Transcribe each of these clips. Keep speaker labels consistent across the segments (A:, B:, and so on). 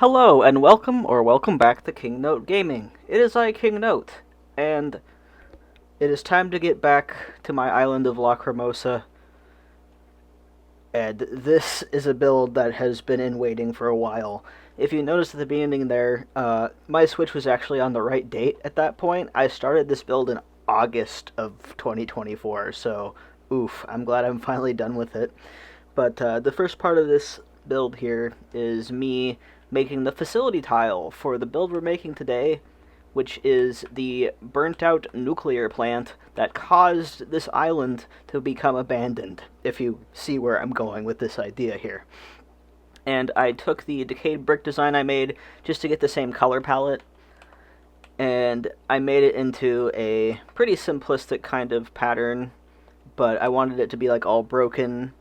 A: Hello and welcome back to King Note Gaming. It is I, King Note, and it is time to get back to my island of Lacrimosa. And this is a build that has been in waiting for a while. If you noticed at the beginning there, my Switch was actually on the right date at that point. I started this build in August of 2024, so oof, I'm glad I'm finally done with it. But the first part of this build here is me making the facility tile for the build we're making today, which is the burnt-out nuclear plant that caused this island to become abandoned, if you see where I'm going with this idea here. And I took the decayed brick design I made just to get the same color palette, and I made it into a pretty simplistic kind of pattern, but I wanted it to be like all broken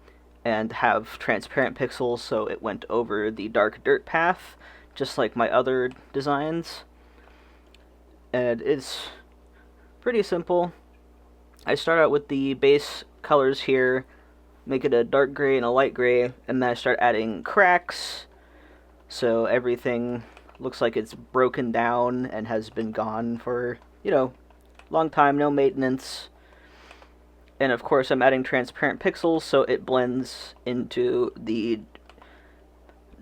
A: and have transparent pixels, so it went over the dark dirt path, just like my other designs. And it's pretty simple. I start out with the base colors here, make it a dark gray and a light gray, and then I start adding cracks, so everything looks like it's broken down and has been gone for, long time, no maintenance. And of course I'm adding transparent pixels so it blends into the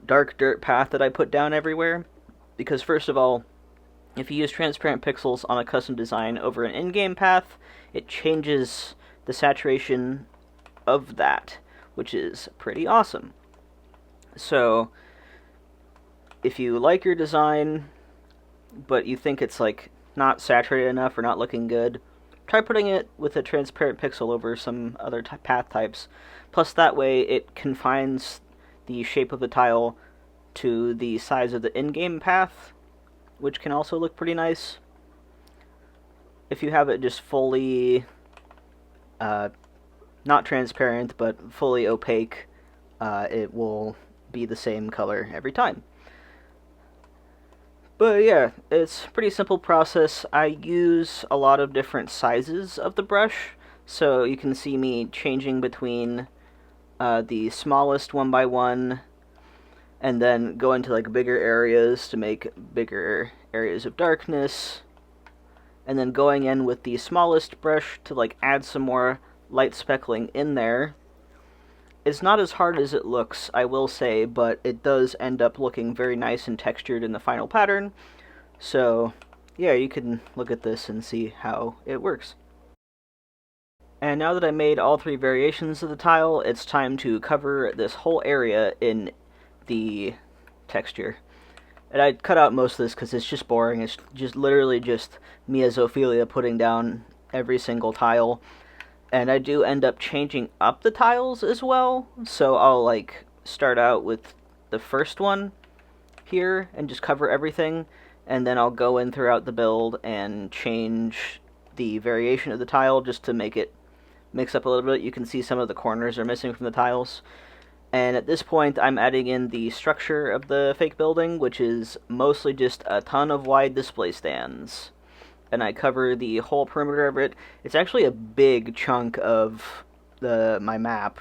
A: dark dirt path that I put down everywhere. Because first of all, if you use transparent pixels on a custom design over an in-game path, it changes the saturation of that, which is pretty awesome. So if you like your design, but you think it's like not saturated enough or not looking good, try putting it with a transparent pixel over some other path types. Plus that way it confines the shape of the tile to the size of the in-game path, which can also look pretty nice. If you have it just fully, not transparent, but fully opaque, it will be the same color every time. But yeah, it's a pretty simple process. I use a lot of different sizes of the brush, so you can see me changing between the smallest 1x1 and then go into like bigger areas to make bigger areas of darkness, and then going in with the smallest brush to like add some more light speckling in there. It's not as hard as it looks, I will say, but it does end up looking very nice and textured in the final pattern. So, yeah, you can look at this and see how it works. And now that I made all three variations of the tile, it's time to cover this whole area in the texture. And I cut out most of this because it's just boring. It's just literally just me as Ophelia putting down every single tile. And I do end up changing up the tiles as well, so I'll like start out with the first one here and just cover everything, and then I'll go in throughout the build and change the variation of the tile just to make it mix up a little bit. You can see some of the corners are missing from the tiles. And at this point I'm adding in the structure of the fake building, which is mostly just a ton of wide display stands. And I cover the whole perimeter of it. It's actually a big chunk of my map.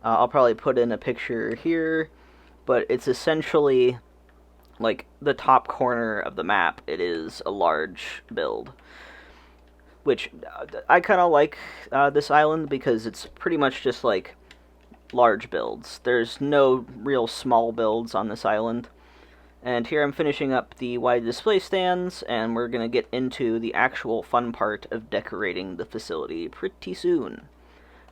A: I'll probably put in a picture here, but it's essentially like the top corner of the map. It is a large build, which I kind of like this island because it's pretty much just like large builds. There's no real small builds on this island. And here I'm finishing up the wide display stands, and we're going to get into the actual fun part of decorating the facility pretty soon.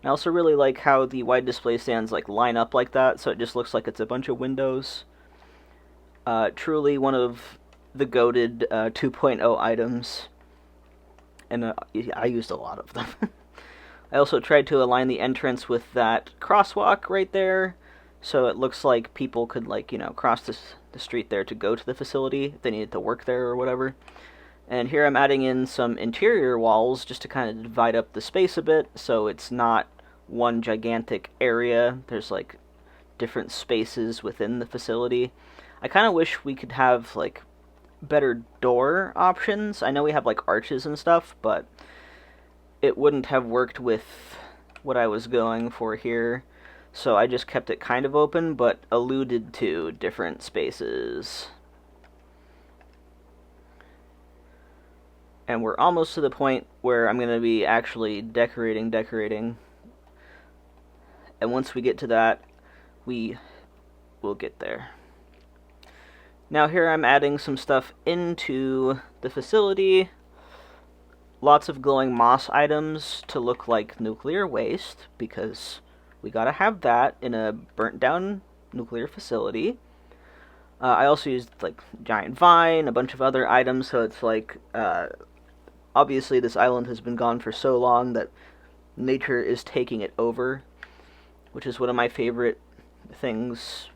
A: I also really like how the wide display stands like line up like that, so it just looks like it's a bunch of windows. Truly one of the goated 2.0 items, and I used a lot of them. I also tried to align the entrance with that crosswalk right there, so it looks like people could cross the street there to go to the facility if they needed to work there or whatever. And here I'm adding in some interior walls just to kind of divide up the space a bit, so it's not one gigantic area. There's like different spaces within the facility. I kind of wish we could have like better door options. I know we have like arches and stuff, but it wouldn't have worked with what I was going for here. So I just kept it kind of open, but alluded to different spaces. And we're almost to the point where I'm going to be actually decorating. And once we get to that, we will get there. Now here I'm adding some stuff into the facility. Lots of glowing moss items to look like nuclear waste, because we gotta have that in a burnt down nuclear facility. I also used like giant vine, a bunch of other items, so it's like obviously this island has been gone for so long that nature is taking it over, which is one of my favorite things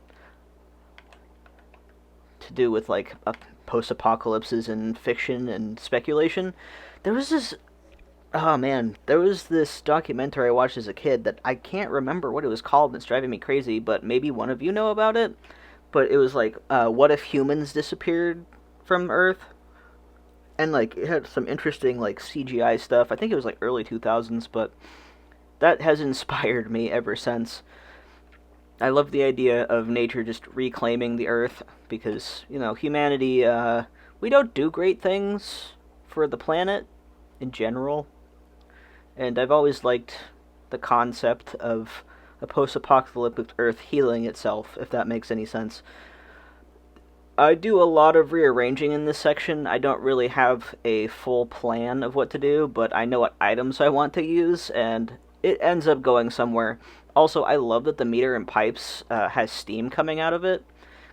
A: to do with like post-apocalypses and fiction and speculation. There was this there was this documentary I watched as a kid that I can't remember what it was called, and it's driving me crazy, but maybe one of you know about it. But it was like, what if humans disappeared from Earth? And like it had some interesting like CGI stuff. I think it was like early 2000s, but that has inspired me ever since. I love the idea of nature just reclaiming the Earth, because, you know, humanity, we don't do great things for the planet in general. And I've always liked the concept of a post-apocalyptic Earth healing itself, if that makes any sense. I do a lot of rearranging in this section. I don't really have a full plan of what to do, but I know what items I want to use, and it ends up going somewhere. Also, I love that the meter and pipes has steam coming out of it,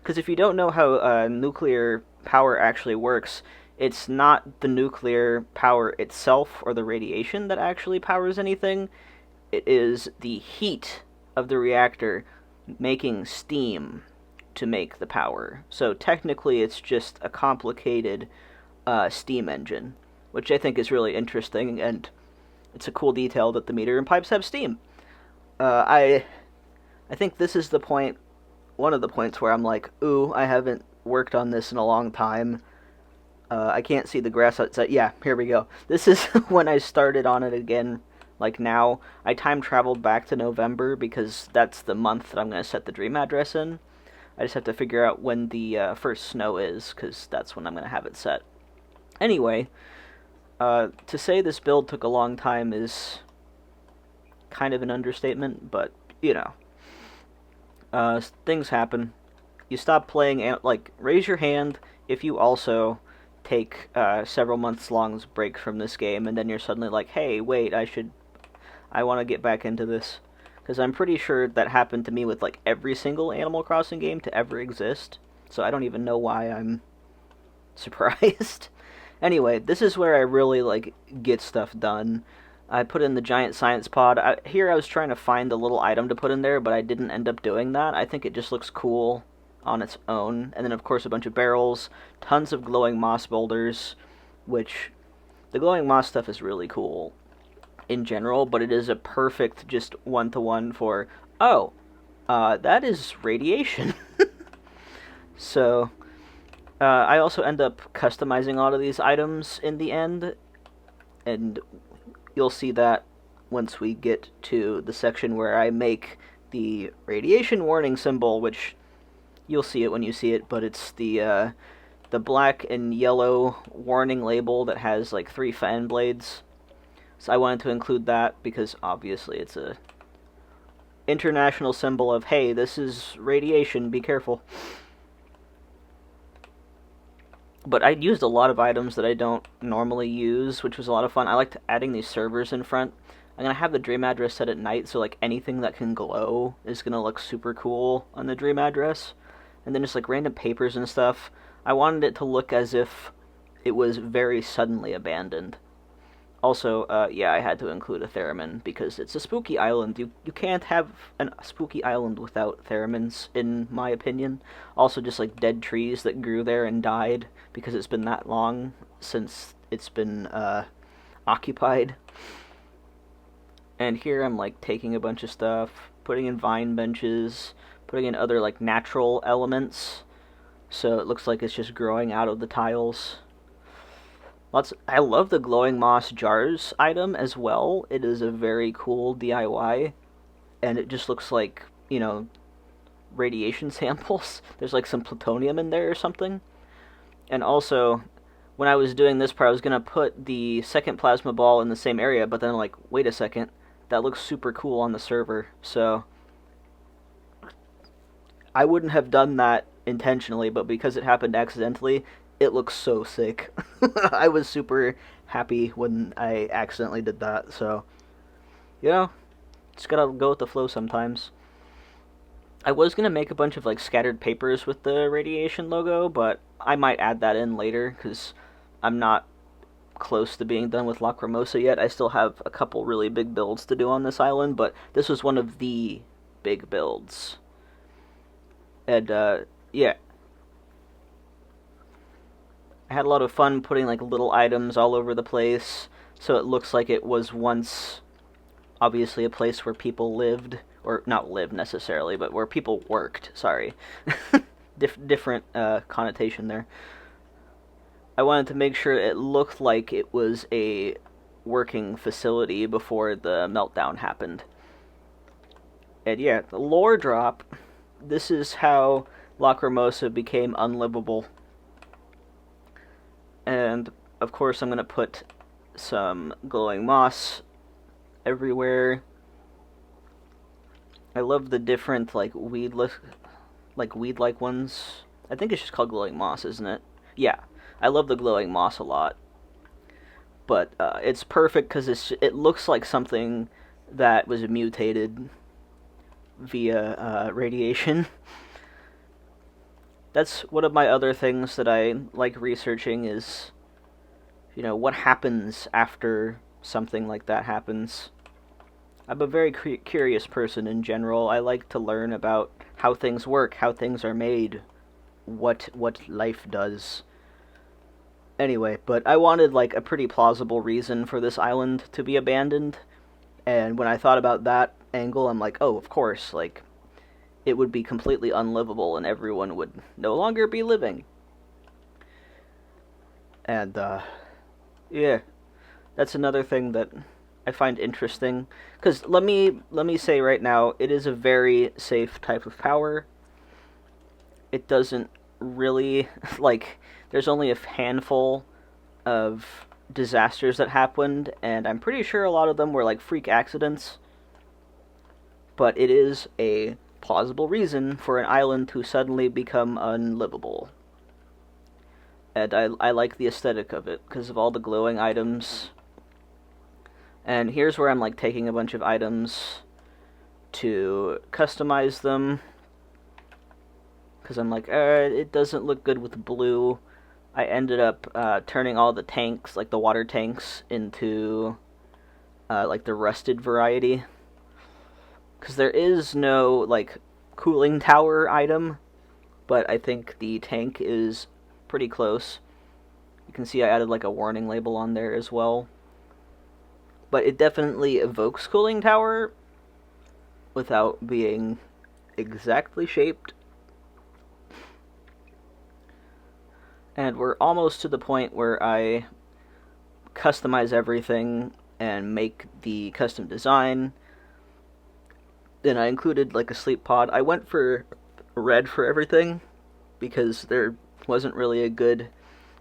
A: because if you don't know how nuclear power actually works, it's not the nuclear power itself or the radiation that actually powers anything. It is the heat of the reactor making steam to make the power. So technically it's just a complicated steam engine, which I think is really interesting, and it's a cool detail that the meter and pipes have steam. I think this is the point, one of the points where I'm like, ooh, I haven't worked on this in a long time. I can't see the grass outside. Yeah, here we go. This is when I started on it again, like now. I time traveled back to November because that's the month that I'm going to set the dream address in. I just have to figure out when the first snow is, because that's when I'm going to have it set. Anyway, to say this build took a long time is kind of an understatement, but, you know. Things happen. You stop playing, like, raise your hand if you also take several months long break from this game, and then you're suddenly like, hey, wait, I want to get back into this. Because I'm pretty sure that happened to me with like every single Animal Crossing game to ever exist, so I don't even know why I'm surprised. Anyway, this is where I really like get stuff done. I put in the giant science pod. Here I was trying to find the little item to put in there, but I didn't end up doing that. I think it just looks cool on its own. And then, of course, a bunch of barrels, tons of glowing moss boulders, which the glowing moss stuff is really cool in general, but it is a perfect just one-to-one for, oh, that is radiation. So, I also end up customizing a lot of these items in the end, and you'll see that once we get to the section where I make the radiation warning symbol, which you'll see it when you see it, but it's the black and yellow warning label that has like 3 fan blades. So I wanted to include that because obviously it's a international symbol of, hey, this is radiation, be careful. But I used a lot of items that I don't normally use, which was a lot of fun. I liked adding these servers in front. I'm going to have the dream address set at night, so like anything that can glow is going to look super cool on the dream address. And then just like random papers and stuff. I wanted it to look as if it was very suddenly abandoned. Also, yeah, I had to include a theremin because it's a spooky island. You can't have a spooky island without theremins, in my opinion. Also, just like dead trees that grew there and died because it's been that long since it's been occupied. And here I'm like taking a bunch of stuff, putting in vine benches, putting in other like natural elements, so it looks like it's just growing out of the tiles. I love the glowing moss jars item as well. It is a very cool DIY, and it just looks like you know, radiation samples. There's like some plutonium in there or something. And also, when I was doing this part, I was going to put the second plasma ball in the same area, but then like, wait a second, that looks super cool on the server. So I wouldn't have done that intentionally, but because it happened accidentally, it looks so sick. I was super happy when I accidentally did that, so, you know, just gotta go with the flow sometimes. I was gonna make a bunch of like scattered papers with the radiation logo, but I might add that in later, because I'm not close to being done with Lacrimosa yet. I still have a couple really big builds to do on this island, but this was one of the big builds. And, yeah, I had a lot of fun putting like little items all over the place, so it looks like it was once obviously a place where people lived, or not lived necessarily, but where people worked. Sorry, different connotation there. I wanted to make sure it looked like it was a working facility before the meltdown happened. And yeah, the lore drop. This is how Lacrimosa became unlivable. And of course, I'm gonna put some glowing moss everywhere. I love the different like weed-like ones. I think it's just called glowing moss, isn't it? Yeah, I love the glowing moss a lot. But it's perfect because it looks like something that was mutated via radiation. That's one of my other things that I like researching is, you know, what happens after something like that happens. I'm a very curious person in general. I like to learn about how things work, how things are made, what life does. Anyway, but I wanted like a pretty plausible reason for this island to be abandoned, and when I thought about that angle, I'm like, oh, of course, like it would be completely unlivable and everyone would no longer be living. And yeah, that's another thing that I find interesting, because let me say right now, it is a very safe type of power. It doesn't really like there's only a handful of disasters that happened, and I'm pretty sure a lot of them were like freak accidents. But it is a plausible reason for an island to suddenly become unlivable. And I like the aesthetic of it because of all the glowing items. And here's where I'm like taking a bunch of items to customize them, because I'm like, it doesn't look good with blue. I ended up turning all the tanks, like the water tanks, into like the rusted variety, because there is no like cooling tower item, but I think the tank is pretty close. You can see I added like a warning label on there as well. But it definitely evokes cooling tower without being exactly shaped. And we're almost to the point where I customize everything and make the custom design. Then I included like a sleep pod. I went for red for everything because there wasn't really a good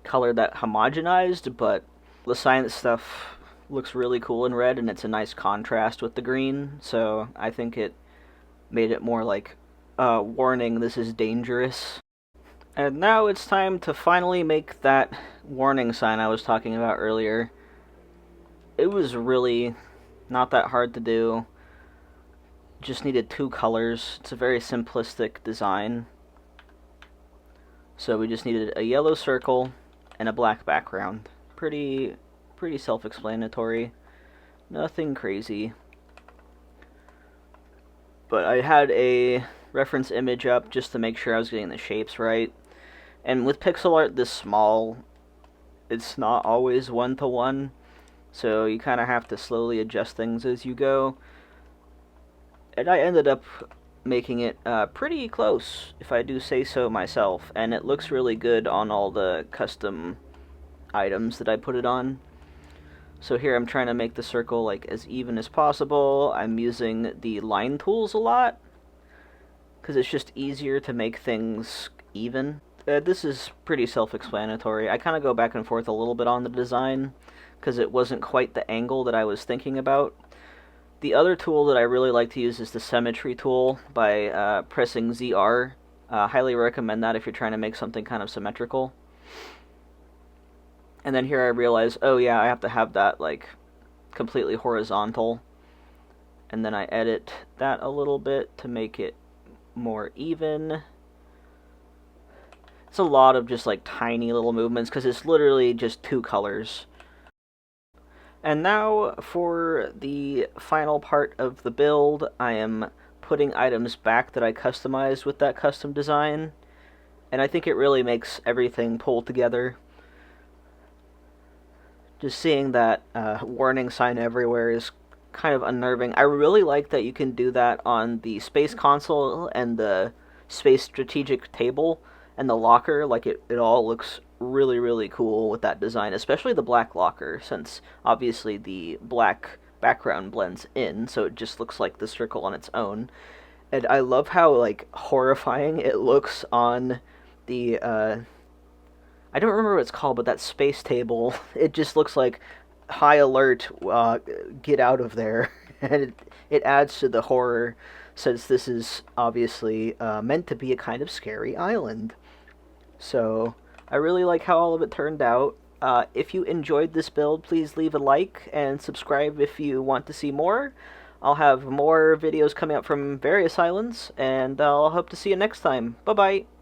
A: color that homogenized, but the science stuff looks really cool in red, and it's a nice contrast with the green, so I think it made it more like, warning, this is dangerous. And now it's time to finally make that warning sign I was talking about earlier. It was really not that hard to do. Just needed 2 colors. It's a very simplistic design. So we just needed a yellow circle and a black background. Pretty self-explanatory. Nothing crazy. But I had a reference image up just to make sure I was getting the shapes right. And with pixel art this small, it's not always one-to-one, so you kind of have to slowly adjust things as you go. And I ended up making it pretty close, if I do say so myself, and it looks really good on all the custom items that I put it on. So here I'm trying to make the circle like as even as possible. I'm using the line tools a lot, because it's just easier to make things even. This is pretty self-explanatory. I kind of go back and forth a little bit on the design because it wasn't quite the angle that I was thinking about. The other tool that I really like to use is the symmetry tool by pressing ZR. Highly recommend that if you're trying to make something kind of symmetrical. And then here I realize, oh yeah, I have to have that like completely horizontal. And then I edit that a little bit to make it more even. It's a lot of just like tiny little movements because it's literally just two colors. And now for the final part of the build, I am putting items back that I customized with that custom design. And I think it really makes everything pull together. Just seeing that warning sign everywhere is kind of unnerving. I really like that you can do that on the space console and the space strategic table and the locker. Like it all looks really, really cool with that design, especially the black locker, since obviously the black background blends in, so it just looks like the circle on its own. And I love how like horrifying it looks on the I don't remember what it's called, but that space table, it just looks like high alert, get out of there. And it adds to the horror, since this is obviously meant to be a kind of scary island. So I really like how all of it turned out. If you enjoyed this build, please leave a like and subscribe if you want to see more. I'll have more videos coming up from various islands, and I'll hope to see you next time. Bye-bye!